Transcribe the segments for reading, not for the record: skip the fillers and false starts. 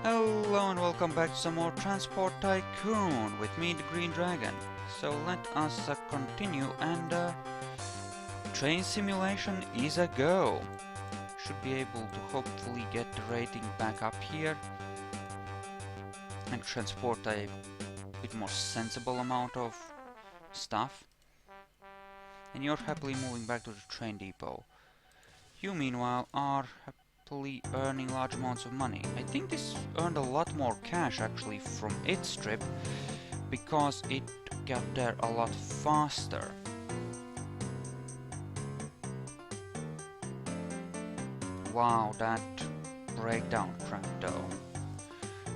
Hello and welcome back to some more Transport Tycoon with me, the Green Dragon. So let us continue, and train simulation is a go. Should be able to hopefully get the rating back up here and transport a bit more sensible amount of stuff. And you're happily moving back to the train depot. You meanwhile are happily earning large amounts of money. I think this earned a lot more cash actually from its trip because it got there a lot faster. Wow, that breakdown crap though.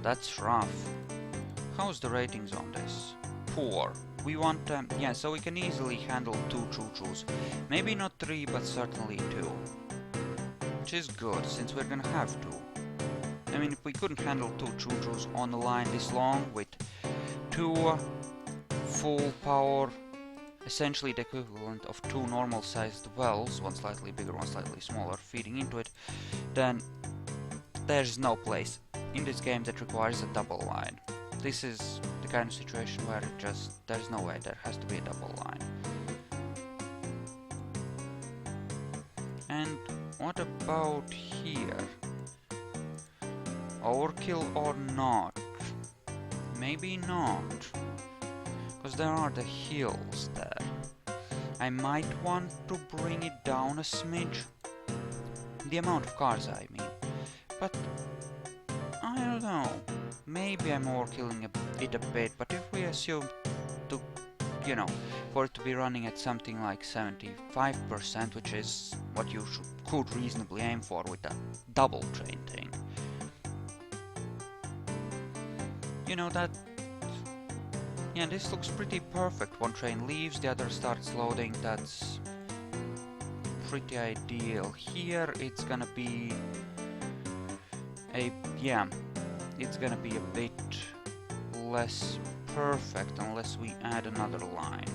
That's rough. How's the ratings on this? Poor. We want, yeah, so we can easily handle 2 choo-choos. Maybe not 3, but certainly 2. Which is good, since we're gonna have to. I mean, if we couldn't handle 2 choo-choos on the line this long with 2 full power, essentially the equivalent of 2 normal-sized wells, one slightly bigger, one slightly smaller, feeding into it, then there's no place in this game that requires a double line. This is the kind of situation where there's no way, there has to be a double line. And what about here? Overkill or not? Maybe not. Because there are the hills there. I might want to bring it down a smidge. The amount of cars, I mean. But I don't know. Maybe I'm overkilling it a bit, but if we assume to, you know, for it to be running at something like 75%, which is what you could reasonably aim for with a double train thing. You know that, yeah, this looks pretty perfect. One train leaves, the other starts loading, that's pretty ideal. Here it's gonna be it's gonna be a bit less perfect unless we add another line.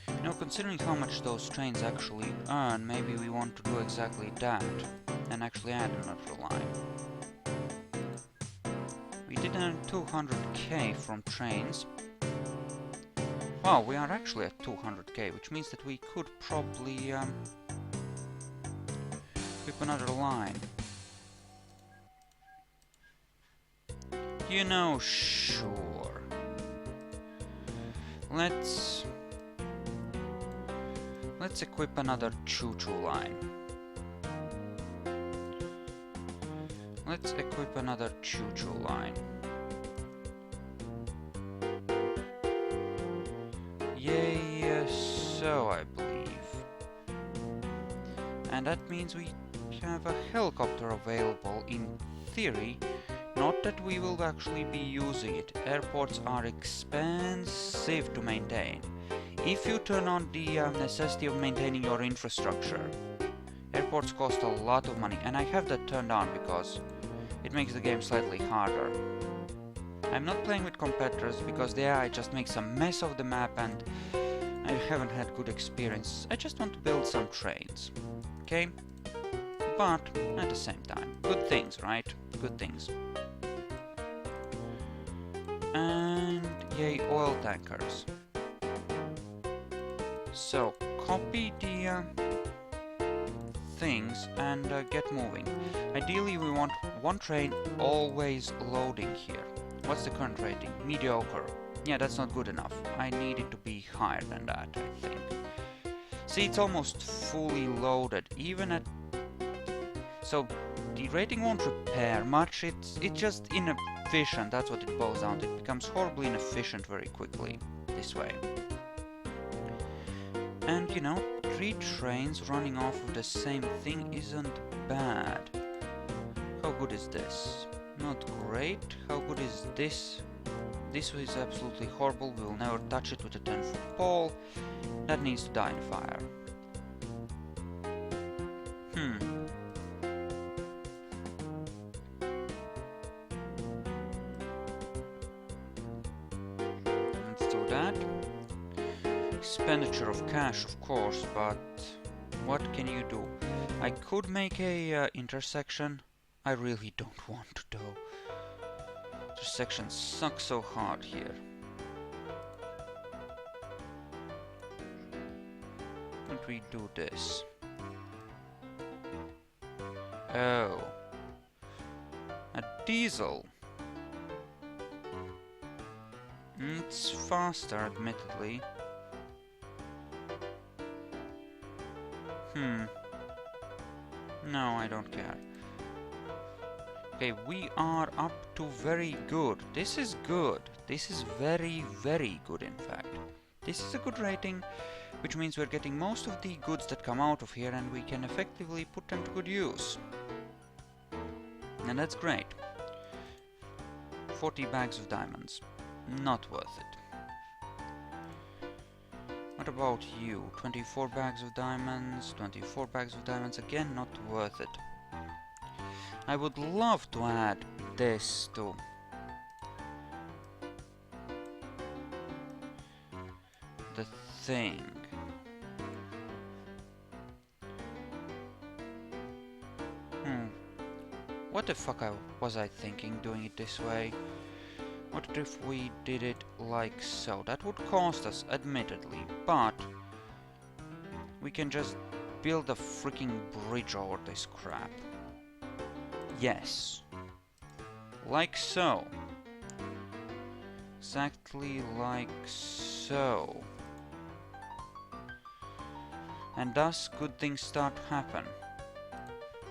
You know, considering how much those trains actually earn, maybe we want to do exactly that and actually add another line. We did earn 200k from trains. Wow, we are actually at 200k, which means that we could probably equip another line. You know, sure. Let's equip another choo-choo line. Let's equip another choo-choo line. Yay, so I believe. And that means we have a helicopter available in theory. Not that we will actually be using it. Airports are expensive to maintain. If you turn on the necessity of maintaining your infrastructure, airports cost a lot of money, and I have that turned on because it makes the game slightly harder. I'm not playing with competitors because the AI just makes a mess of the map and I haven't had good experience. I just want to build some trains, okay? But at the same time, good things, right? Good things. And yay, oil tankers. So, copy the things and get moving. Ideally, we want 1 train always loading here. What's the current rating? Mediocre. Yeah, that's not good enough. I need it to be higher than that, I think. See, it's almost fully loaded, even at... So, the rating won't repair much, it's just inefficient, that's what it boils down to. It becomes horribly inefficient very quickly, this way. And, you know, 3 trains running off of the same thing isn't bad. How good is this? Not great. How good is this? This is absolutely horrible. We will never touch it with a 10-foot pole. That needs to die in fire. Let's do that. Expenditure of cash, of course, but what can you do? I could make a intersection I really don't want to though. This section sucks so hard here. And we do this. Oh. A diesel. It's faster, admittedly. No, I don't care. Okay, we are up to very good. This is good. This is very, very good, in fact. This is a good rating, which means we're getting most of the goods that come out of here, and we can effectively put them to good use. And that's great. 40 bags of diamonds. Not worth it. What about you? 24 bags of diamonds, 24 bags of diamonds, again not worth it. I would love to add this to the thing. What the fuck was I thinking doing it this way? What if we did it like so? That would cost us, admittedly, but we can just build a freaking bridge over this crap. Yes. Like so. Exactly like so. And thus, good things start to happen.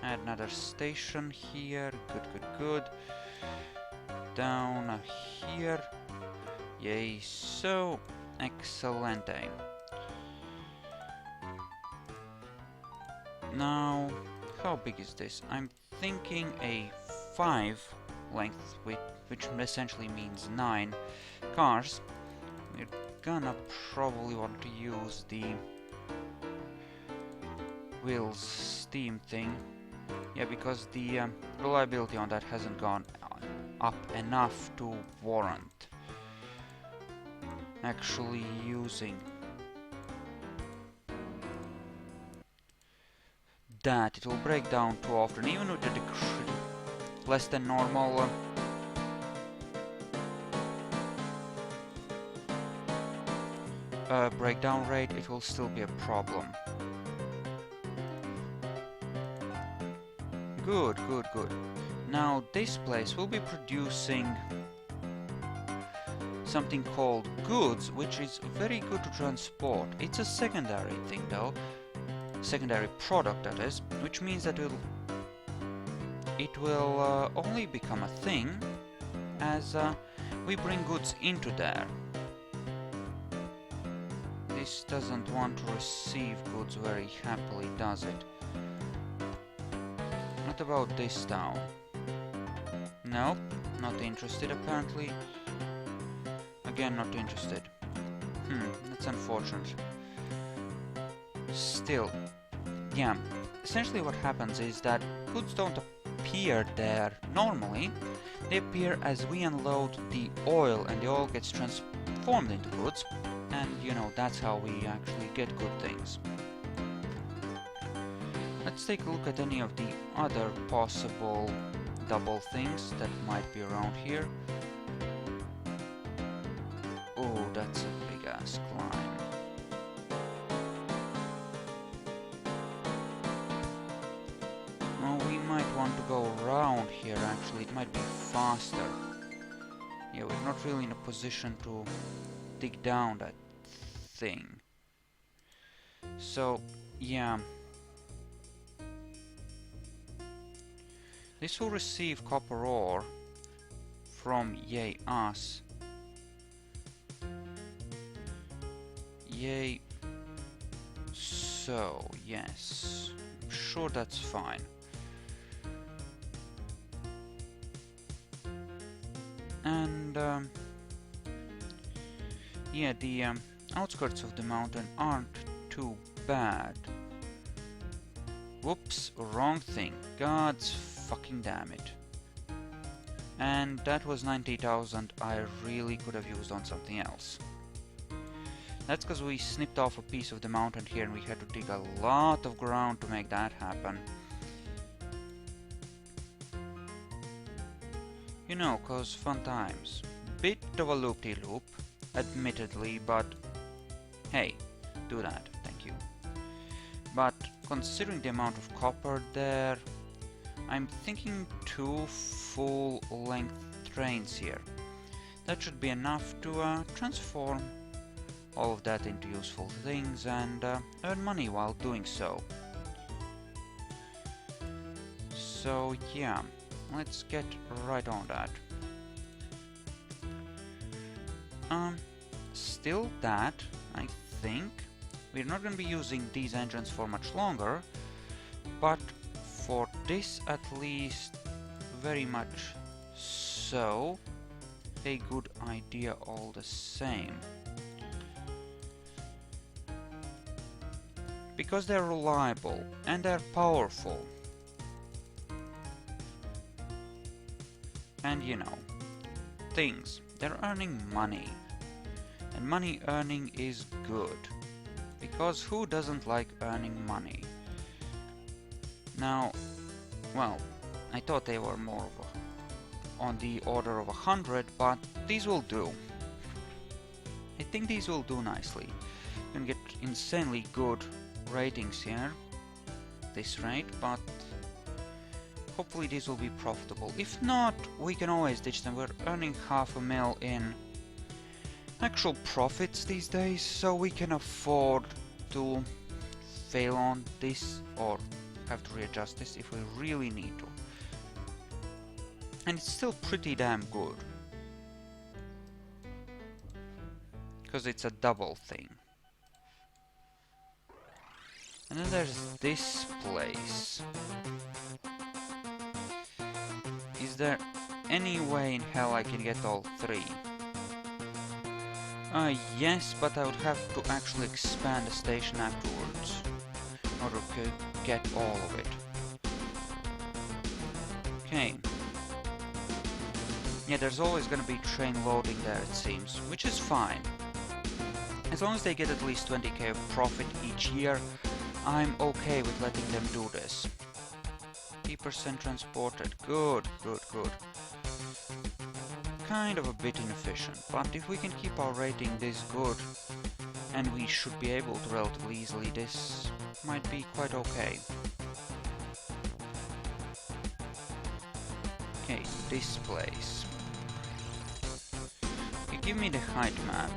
Add another station here. Good, good, good. Down here. Yay, so excellente. Now, how big is this? I'm thinking a 5 length, which essentially means 9 cars. We're gonna probably want to use the wheels steam thing. Yeah, because the reliability on that hasn't gone up enough to warrant actually using that. It will break down too often, even with the less than normal breakdown rate, it will still be a problem. Good, good, good. Now this place will be producing something called goods, which is very good to transport. It's a secondary thing though, secondary product that is, which means that it will only become a thing as we bring goods into there. This doesn't want to receive goods very happily, does it? What about this town? Nope, not interested apparently. Again, not interested. That's unfortunate. Still, yeah, essentially what happens is that goods don't appear there normally. They appear as we unload the oil, and the oil gets transformed into goods, and you know, that's how we actually get good things. Let's take a look at any of the other possible double things that might be around here. Oh, that's a big ass climb. Well, we might want to go around here actually, it might be faster. Yeah, we're not really in a position to dig down that thing. So, yeah. This will receive copper ore from yay us. Yay so, yes. I'm sure that's fine. And yeah, the outskirts of the mountain aren't too bad. Whoops, wrong thing. God's fucking damn it. And that was 90,000 I really could have used on something else. That's because we snipped off a piece of the mountain here and we had to dig a lot of ground to make that happen. You know, cause fun times. Bit of a loop-de-loop, admittedly, but hey, do that, thank you. But considering the amount of copper there, I'm thinking 2 full-length trains here. That should be enough to transform all of that into useful things and earn money while doing so. So yeah, let's get right on that. Still that, I think, we're not going to be using these engines for much longer, but for this at least, very much so, a good idea all the same. Because they're reliable and they're powerful. And you know, things, they're earning money. And money earning is good. Because who doesn't like earning money? Now, well, I thought they were more of on the order of 100, but these will do. I think these will do nicely. You can get insanely good ratings here, this rate, but hopefully these will be profitable. If not, we can always ditch them. We're earning $500,000 in actual profits these days, so we can afford to fail on this or have to readjust this if we really need to. And it's still pretty damn good, because it's a double thing. And then there's this place. Is there any way in hell I can get all 3? Yes, but I would have to actually expand the station afterwards in order to get all of it. Okay. Yeah, there's always gonna be train loading there, it seems, which is fine. As long as they get at least 20k of profit each year, I'm okay with letting them do this. 50% transported, good, good, good. Kind of a bit inefficient, but if we can keep our rating this good, and we should be able to relatively easily, this might be quite okay. Okay, this place. You give me the height map.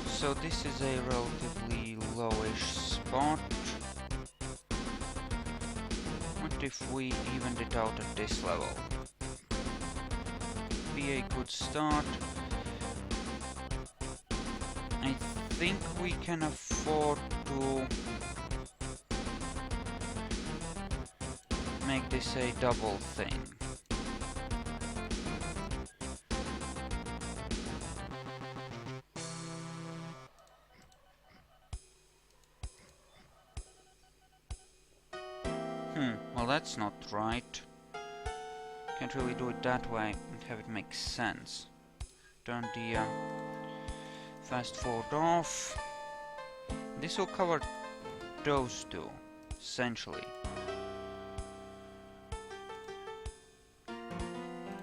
So this is a relatively lowish spot. What if we evened it out at this level? Be a good start. I think we can afford to make this a double thing. Well, that's not right. Can't really do it that way and have it make sense. Turn the fast forward off. This will cover those two, essentially.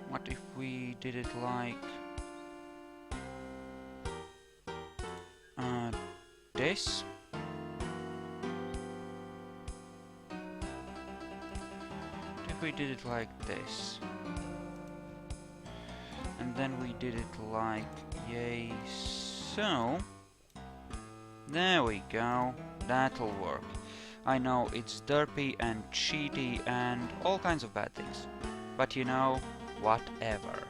What if we did it like this? We did it like this, and then we did it like yay, so there we go, that'll work. I know it's derpy and cheaty and all kinds of bad things, but you know, whatever.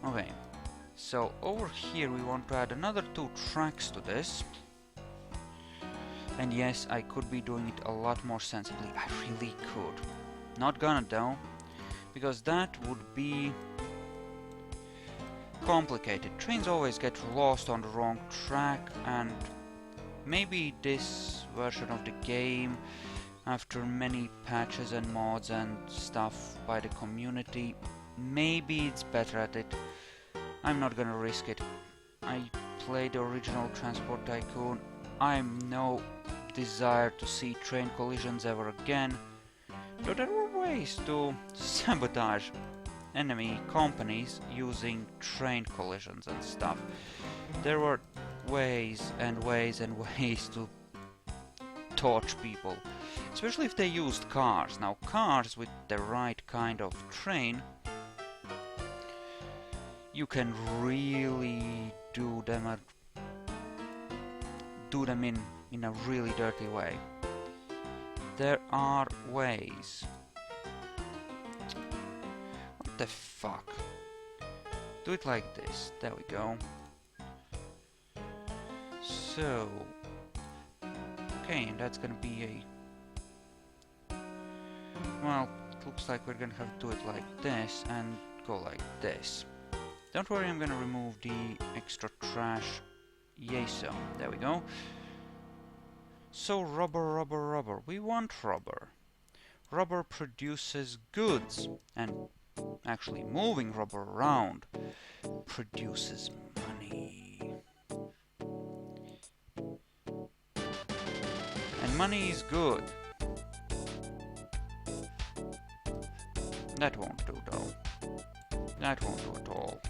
Okay, so over here we want to add another 2 tracks to this. And yes, I could be doing it a lot more sensibly. I really could. Not gonna though, because that would be complicated. Trains always get lost on the wrong track, and maybe this version of the game, after many patches and mods and stuff by the community, maybe it's better at it. I'm not gonna risk it. I played the original Transport Tycoon. I'm no desire to see train collisions ever again. Though there were ways to sabotage enemy companies using train collisions and stuff. There were ways and ways and ways to torch people, especially if they used cars. Now, cars with the right kind of train, you can really do them in a really dirty way. There are ways. What the fuck? Do it like this. There we go. So, okay, and that's gonna be a... Well, it looks like we're gonna have to do it like this and go like this. Don't worry, I'm gonna remove the extra trash. Yay, so. There we go. So, rubber. We want rubber. Rubber produces goods, and actually moving rubber around produces money. And money is good. That won't do, though. That won't do at all.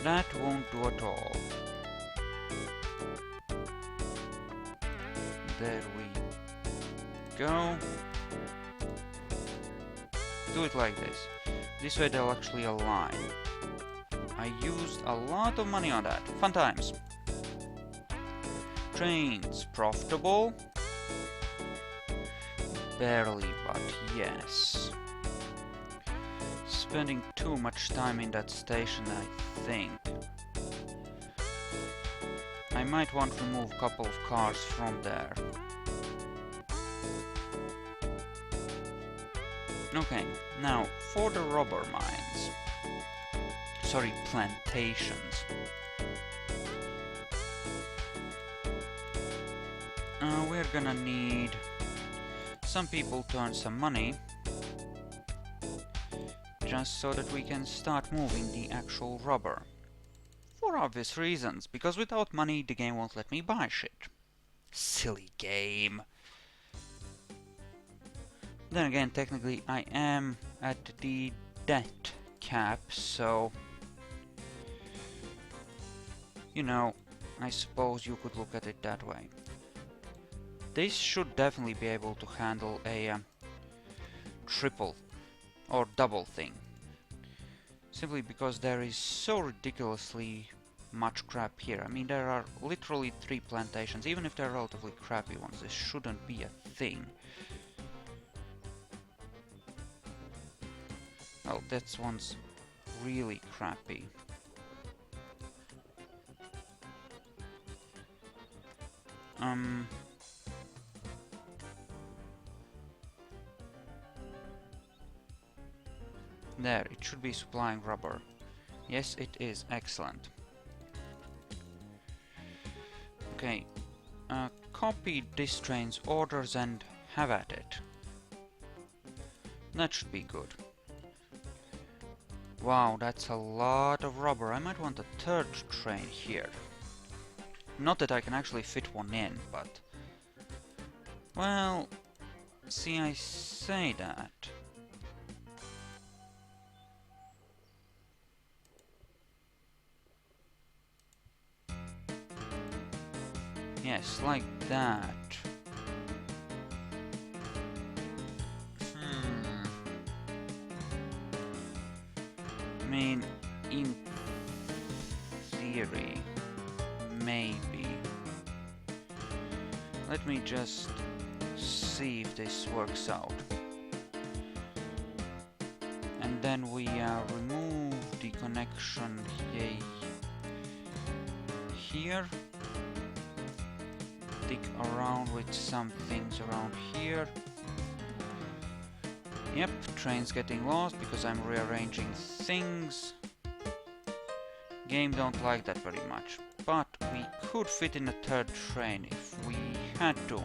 That won't do at all. There we go. Do it like this. This way they'll actually align. I used a lot of money on that. Fun times. Trains profitable? Barely, but yes. Spending too much time in that station, I think. I might want to remove a couple of cars from there. Okay, now for the rubber mines. Sorry, plantations. We're gonna need some people to earn some money. Just so that we can start moving the actual rubber. For obvious reasons, because without money the game won't let me buy shit. Silly game. Then again, technically I am at the debt cap, so... You know, I suppose you could look at it that way. This should definitely be able to handle a triple or double thing. Simply because there is so ridiculously much crap here. I mean, there are literally 3 plantations. Even if they're relatively crappy ones, this shouldn't be a thing. Well, that one's really crappy. There, it should be supplying rubber. Yes, it is. Excellent. Okay. Copy this train's orders and have at it. That should be good. Wow, that's a lot of rubber. I might want a 3rd train here. Not that I can actually fit one in, but... Well... See, I say that... Yes, like that. I mean, in theory, maybe. Let me just see if this works out. And then we remove the connection here. Dig around with some things around here. Yep, train's getting lost because I'm rearranging things. Game don't like that very much, but we could fit in a 3rd train if we had to.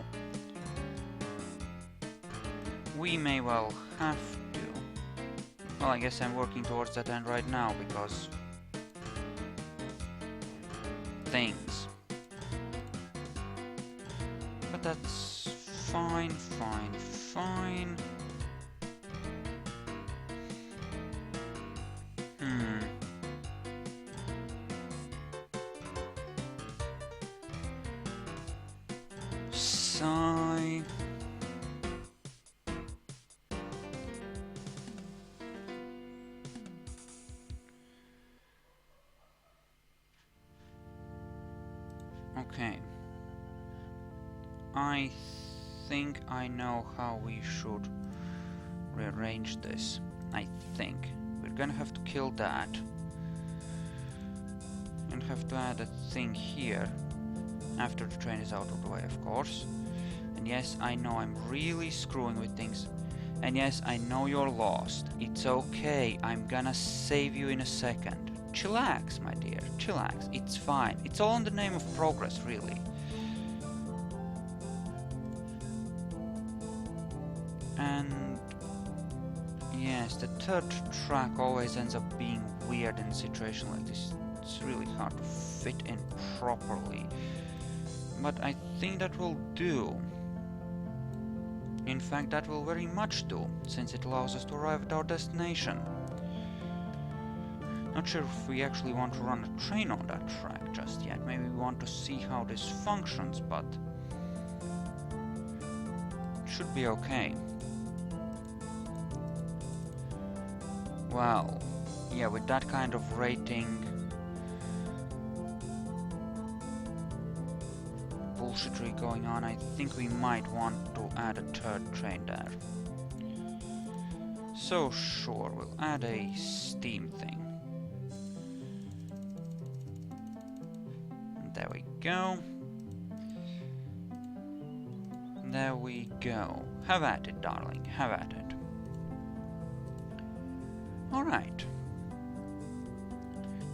We may well have to. Well, I guess I'm working towards that end right now because... things. But that's fine, fine, fine. Sigh. Okay. I think I know how we should rearrange this. I think. We're gonna have to kill that. And have to add a thing here. After the train is out of the way, of course. And yes, I know I'm really screwing with things. And yes, I know you're lost. It's okay. I'm gonna save you in a second. Chillax, my dear. Chillax. It's fine. It's all in the name of progress, really. And yes, the third track always ends up being weird in a situation like this. It's really hard to fit in properly. But I think that will do. In fact, that will very much do, since it allows us to arrive at our destination. Not sure if we actually want to run a train on that track just yet. Maybe we want to see how this functions, but it should be okay. Well, yeah, with that kind of rating, bullshittery going on, I think we might want to add a third train there. So sure, we'll add a steam thing. There we go. There we go. Have at it, darling. Have at it. Alright.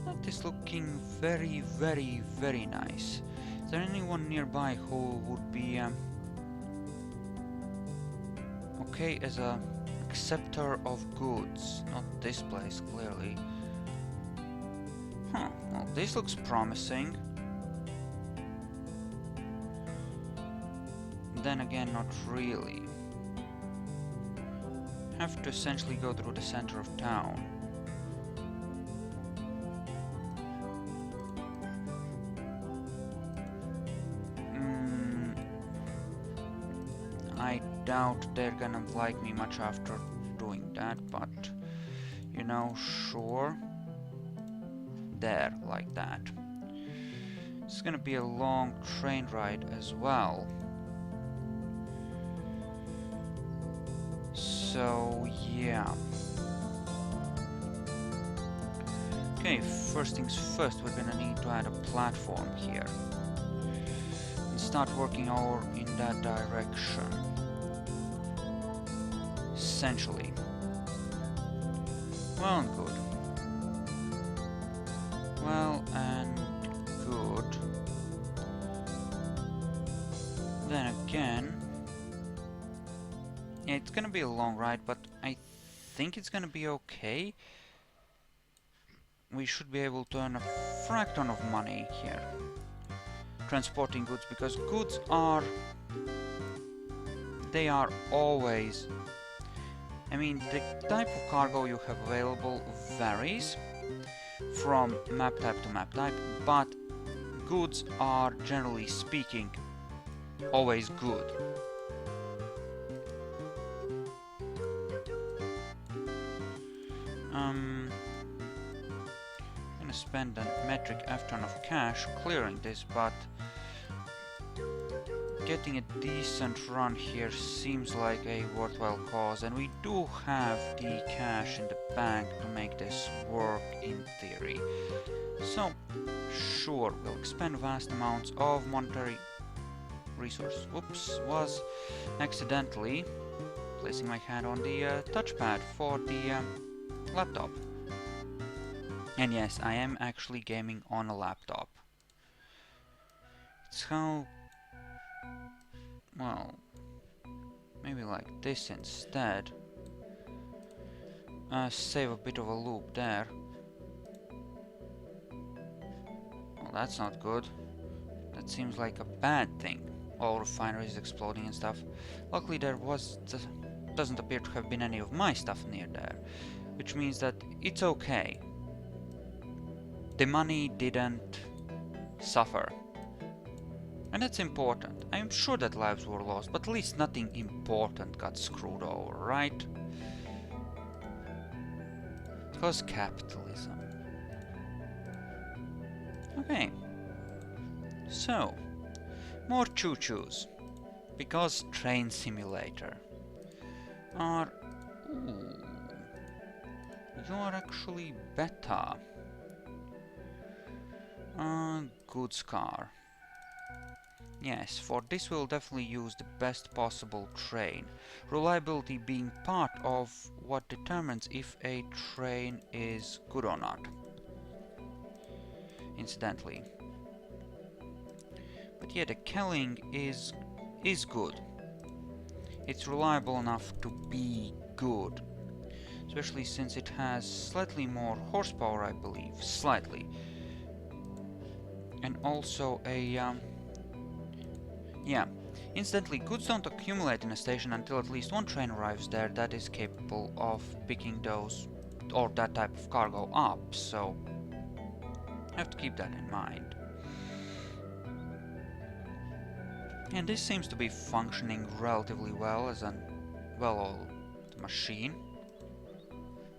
That is looking very, very, very nice. Is there anyone nearby who would be okay as a acceptor of goods? Not this place, clearly. Huh, well, this looks promising. Then again, not really. Have to essentially go through the center of town. I doubt they're gonna like me much after doing that, but you know, sure. There, like that. It's gonna be a long train ride as well. So, yeah. Okay, first things first, we're gonna need to add a platform here. And start working over in that direction. Essentially. Well and good. Well and good. Then again, yeah, it's gonna be a long ride, but I think it's gonna be okay. We should be able to earn a frack ton of money here. Transporting goods, because goods are... they are always... I mean, the type of cargo you have available varies from map type to map type, but goods are, generally speaking, always good. I'm gonna spend a metric F-ton of cash clearing this, but getting a decent run here seems like a worthwhile cause, and we do have the cash in the bank to make this work in theory. So, sure, we'll expend vast amounts of monetary resources. Whoops, was accidentally placing my hand on the touchpad for the laptop. And yes, I am actually gaming on a laptop. It's how... well, maybe like this instead. Save a bit of a loop there. Well, that's not good. That seems like a bad thing. all refineries exploding and stuff. Luckily there doesn't appear to have been any of my stuff near there, which means that it's okay. The money didn't suffer. And that's important. I'm sure that lives were lost, but at least nothing important got screwed over, right? Because capitalism. Okay. So, more choo-choos. Because train simulator are... Ooh, you are actually better. Goods car. Yes, for this we'll definitely use the best possible train. Reliability being part of what determines if a train is good or not. Incidentally. But yeah, the Kelling is good. It's reliable enough to be good. Especially since it has slightly more horsepower, I believe. Slightly. And also a... yeah. Incidentally, goods don't accumulate in a station until at least one train arrives there that is capable of picking those... or that type of cargo up, so... I have to keep that in mind. And this seems to be functioning relatively well as an well-oiled machine.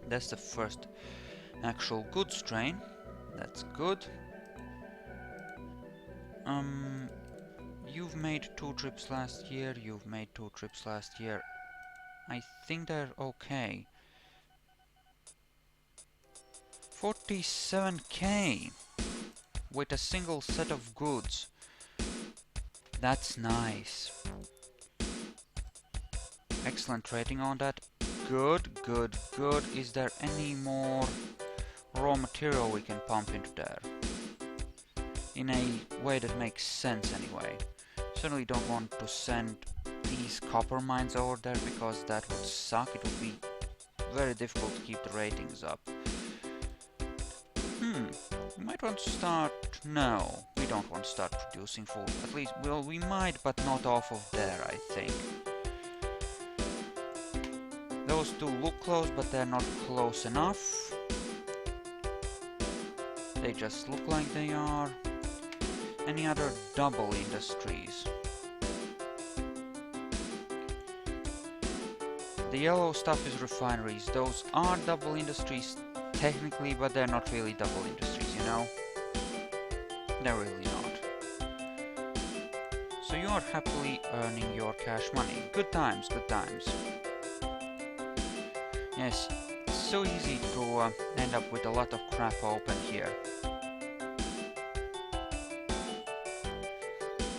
That's the first actual goods train. That's good. You've made 2 trips last year, you've made 2 trips last year. I think they're okay. 47k with a single set of goods. That's nice. Excellent rating on that. Good, good, good. Is there any more raw material we can pump into there? In a way that makes sense anyway. Certainly don't want to send these copper mines over there because that would suck. It would be very difficult to keep the ratings up. We might want to start... No, we don't want to start producing food. At least, well, we might, but not off of there, I think. Those two look close, but they're not close enough. They just look like they are. Any other double industries? The yellow stuff is refineries. Those are double industries technically, but they're not really double industries, you know? They're really not. So you are happily earning your cash money. Good times, good times. Yes, it's so easy to end up with a lot of crap open here.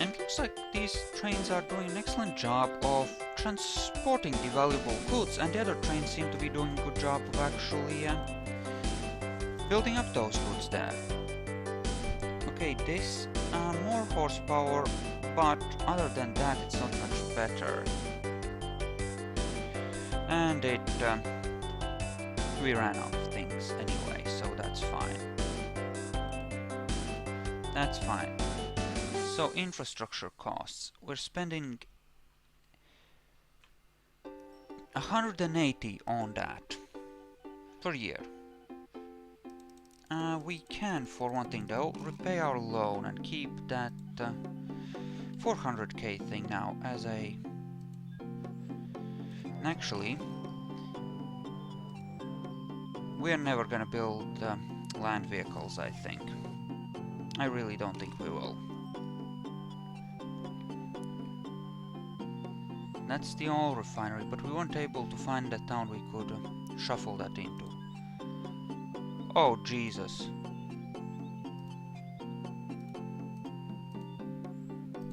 And it looks like these trains are doing an excellent job of transporting the valuable goods, and the other trains seem to be doing a good job of actually building up those goods there. Okay, this more horsepower, but other than that it's not much better. And it we ran out of things anyway, so that's fine. That's fine. So infrastructure costs. We're spending 180 on that per year. We can, for one thing though, repay our loan and keep that 400k thing now as a... Actually, we're never gonna build land vehicles, I think. I really don't think we will. That's the oil refinery, but we weren't able to find a town we could shuffle that into. Oh, Jesus.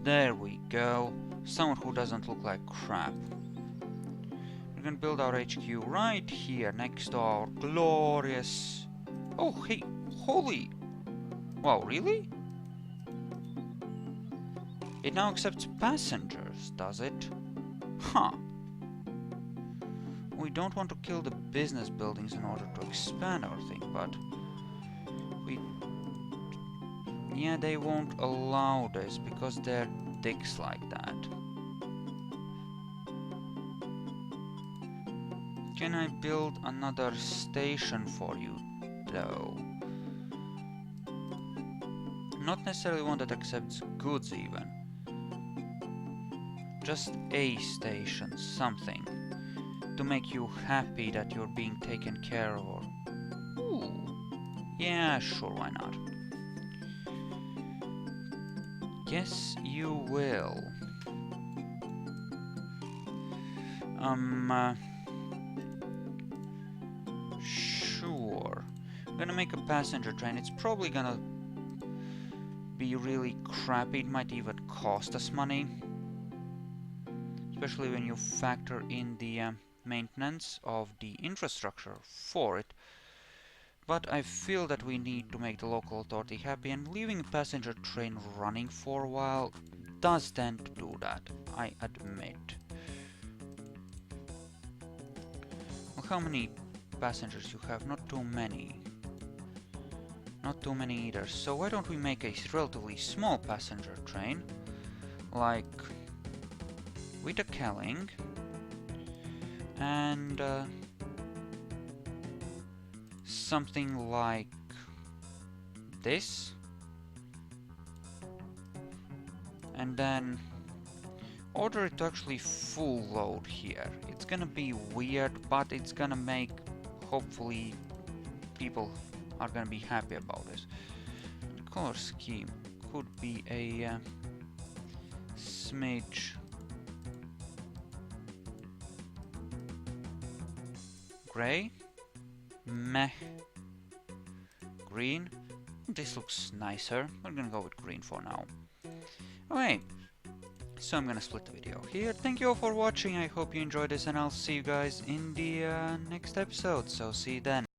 There we go. Someone who doesn't look like crap. We're gonna build our HQ right here, next to our glorious... Oh, hey, holy... Wow, really? It now accepts passengers, does it? Huh. We don't want to kill the business buildings in order to expand our thing, but... Yeah, they won't allow this because they're sticks like that. Can I build another station for you, though? Not necessarily one that accepts goods, even. Just a station, something, to make you happy that you're being taken care of. Ooh, yeah, sure, why not? Yes, you will. Sure. I'm gonna make a passenger train. It's probably gonna be really crappy. It might even cost us money. Especially when you factor in the maintenance of the infrastructure for it. But I feel that we need to make the local authority happy, and leaving a passenger train running for a while does tend to do that, I admit. Well, how many passengers you have? Not too many. Not too many either. So why don't we make a relatively small passenger train, like with a Kelling, and something like this, and then order it to actually full load here. It's gonna be weird, but it's gonna make, hopefully, people are gonna be happy about this. The color scheme could be a smidge gray, meh, green. This looks nicer. We're gonna go with green for now. Okay, so I'm gonna split the video here. Thank you all for watching. I hope you enjoyed this, and I'll see you guys in the next episode. So see you then.